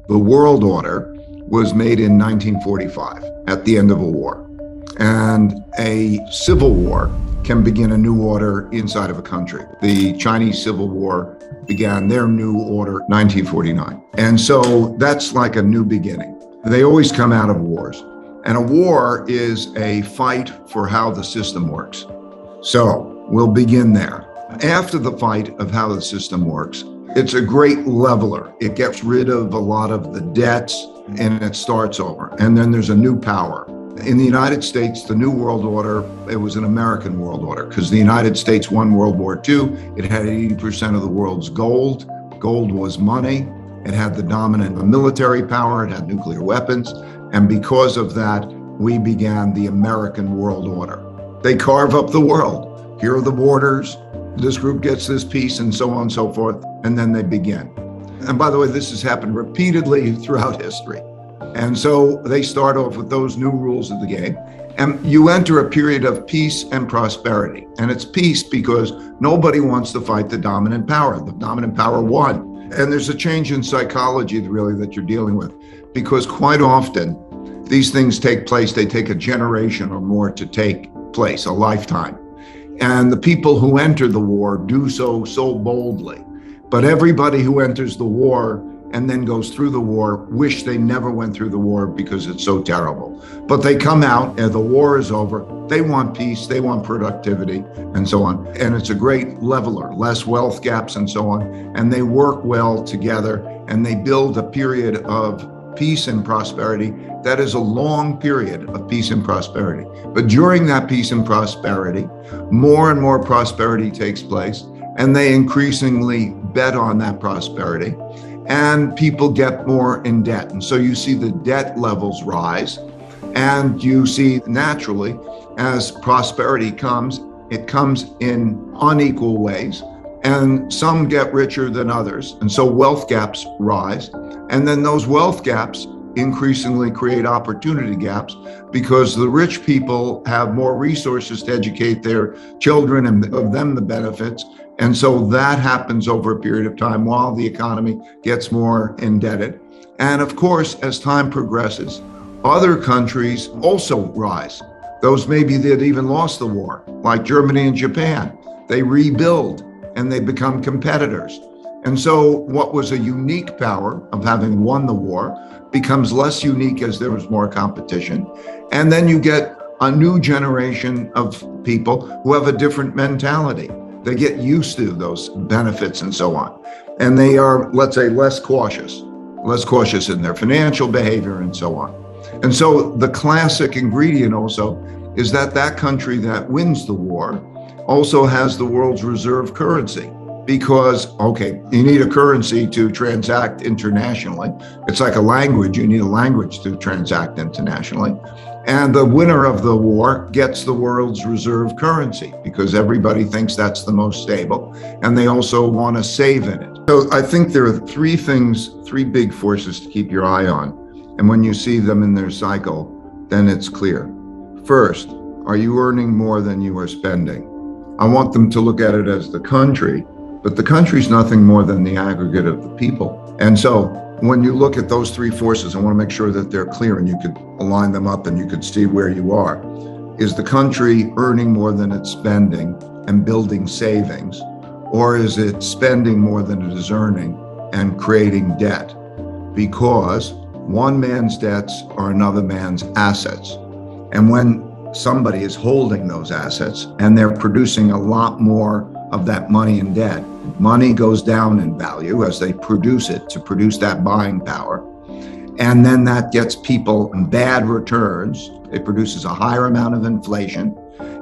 The world order was made in 1945 at the end of a war. And a civil war can begin a new order inside of a country. The Chinese Civil War began their new order 1949. And so that's like a new beginning. They always come out of wars. And a war is a fight for how the system works. So we'll begin there. After the fight of how the system works, it's a great leveler. It gets rid of a lot of the debts and it starts over. And then there's a new power. In the United States, the New World Order, it was an American world order because the United States won World War II. It had 80% of the world's gold. Gold was money. It had the dominant military power. It had nuclear weapons. And because of that, we began the American world order. They carve up the world. Here are the borders. This group gets this piece and so on and so forth. And then they begin. And by the way, this has happened repeatedly throughout history. And so they start off with those new rules of the game. And you enter a period of peace and prosperity. And it's peace because nobody wants to fight the dominant power. The dominant power won. And there's a change in psychology really that you're dealing with, because quite often these things take place. They take a generation or more to take place, a lifetime. And the people who enter the war do so boldly. But everybody who enters the war and then goes through the war wish they never went through the war because it's so terrible. But they come out and the war is over. They want peace, they want productivity, and so on. And it's a great leveler, less wealth gaps and so on. And they work well together and they build a period of peace and prosperity that is a long period of peace and prosperity. But during that peace and prosperity, more and more prosperity takes place, and they increasingly bet on that prosperity, and people get more in debt. And so you see the debt levels rise, and you see naturally, as prosperity comes, it comes in unequal ways, and some get richer than others. And so wealth gaps rise. And then those wealth gaps increasingly create opportunity gaps because the rich people have more resources to educate their children and of them the benefits. And so that happens over a period of time while the economy gets more indebted. And of course, as time progresses, other countries also rise. Those maybe that even lost the war, like Germany and Japan, they rebuild and they become competitors. And so what was a unique power of having won the war becomes less unique as there was more competition. And then you get a new generation of people who have a different mentality. They get used to those benefits and so on. And they are, let's say, less cautious in their financial behavior and so on. And so the classic ingredient also is that that country that wins the war also has the world's reserve currency. Because, okay, you need a currency to transact internationally. It's like a language. You need a language to transact internationally. And the winner of the war gets the world's reserve currency because everybody thinks that's the most stable. And they also want to save in it. So I think there are three big forces to keep your eye on. And when you see them in their cycle, then it's clear. First, are you earning more than you are spending? I want them to look at it as the country. But the country's nothing more than the aggregate of the people. And so when you look at those three forces, I want to make sure that they're clear and you could align them up and you could see where you are. Is the country earning more than it's spending and building savings? Or is it spending more than it is earning and creating debt? Because one man's debts are another man's assets. And when somebody is holding those assets and they're producing a lot more of that money and debt, money goes down in value as they produce it to produce that buying power. And then that gets people bad returns. It produces a higher amount of inflation.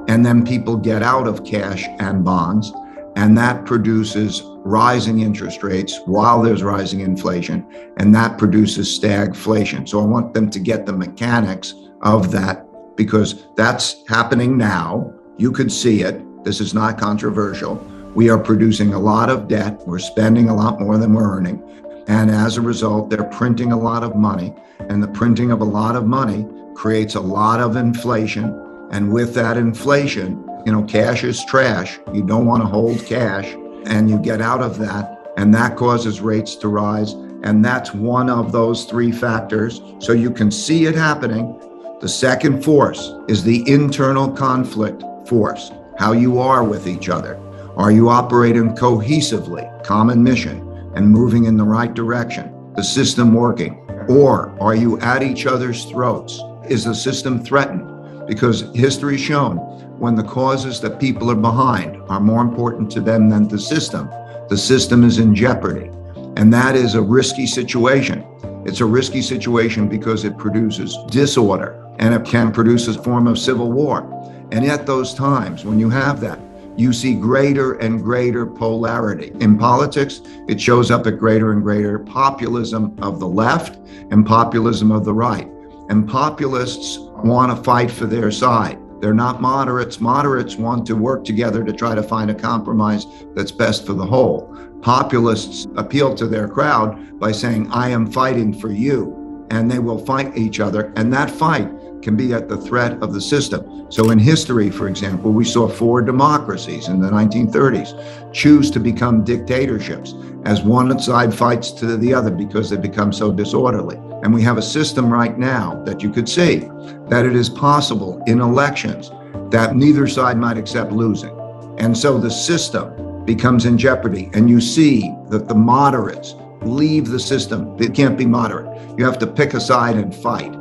And then people get out of cash and bonds. And that produces rising interest rates while there's rising inflation. And that produces stagflation. So I want them to get the mechanics of that because that's happening now. You could see it. This is not controversial. We are producing a lot of debt. We're spending a lot more than we're earning. And as a result, they're printing a lot of money. And the printing of a lot of money creates a lot of inflation. And with that inflation, cash is trash. You don't want to hold cash. And you get out of that. And that causes rates to rise. And that's one of those three factors. So you can see it happening. The second force is the internal conflict force, how you are with each other. Are you operating cohesively, common mission, and moving in the right direction? The system working? Or are you at each other's throats? Is the system threatened? Because history's shown when the causes that people are behind are more important to them than the system is in jeopardy. And that is a risky situation. It's a risky situation because it produces disorder and it can produce a form of civil war. And at those times, when you have that, you see greater and greater polarity. In politics, it shows up at greater and greater populism of the left and populism of the right. And populists want to fight for their side. They're not moderates. Moderates want to work together to try to find a compromise that's best for the whole. Populists appeal to their crowd by saying, I am fighting for you, and they will fight each other. And that fight can be at the threat of the system. So in history, for example, we saw 4 democracies in the 1930s choose to become dictatorships as one side fights to the other because they become so disorderly. And we have a system right now that you could see that it is possible in elections that neither side might accept losing. And so the system becomes in jeopardy. And you see that the moderates leave the system. It can't be moderate. You have to pick a side and fight.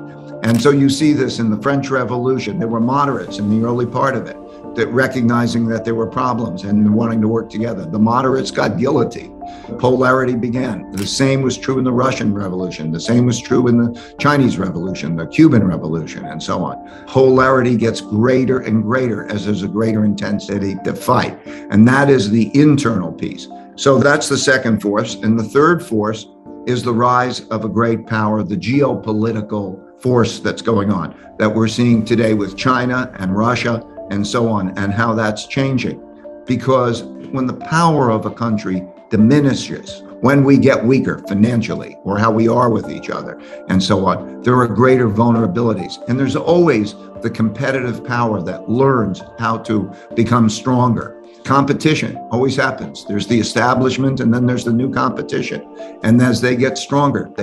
And so you see this in the French Revolution. There were moderates in the early part of it, that recognizing that there were problems and wanting to work together. The moderates got guillotined. Polarity began. The same was true in the Russian Revolution. The same was true in the Chinese Revolution, the Cuban Revolution, and so on. Polarity gets greater and greater as there's a greater intensity to fight. And that is the internal piece. So that's the second force. And the third force is the rise of a great power, the geopolitical force that's going on, that we're seeing today with China and Russia and so on, and how that's changing. Because when the power of a country diminishes, when we get weaker financially, or how we are with each other, and so on, there are greater vulnerabilities. And there's always the competitive power that learns how to become stronger. Competition always happens. There's the establishment and then there's the new competition. And as they get stronger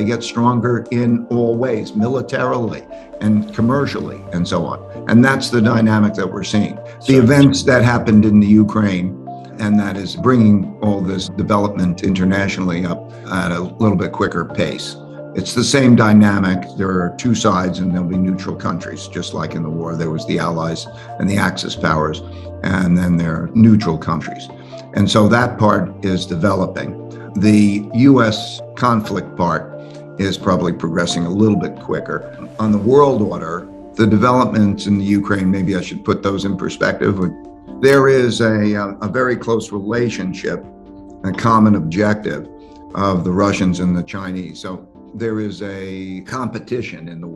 in all ways, militarily and commercially and so on. And that's the dynamic that we're seeing. The events that happened in the Ukraine, and that is bringing all this development internationally up at a little bit quicker pace. It's the same dynamic. There are two sides and there'll be neutral countries, just like in the war. There was the Allies and the Axis powers, and then there are neutral countries. And so that part is developing. The US conflict part is probably progressing a little bit quicker. On the world order, the developments in the Ukraine, maybe I should put those in perspective. There is a very close relationship, a common objective of the Russians and the Chinese. So there is a competition in the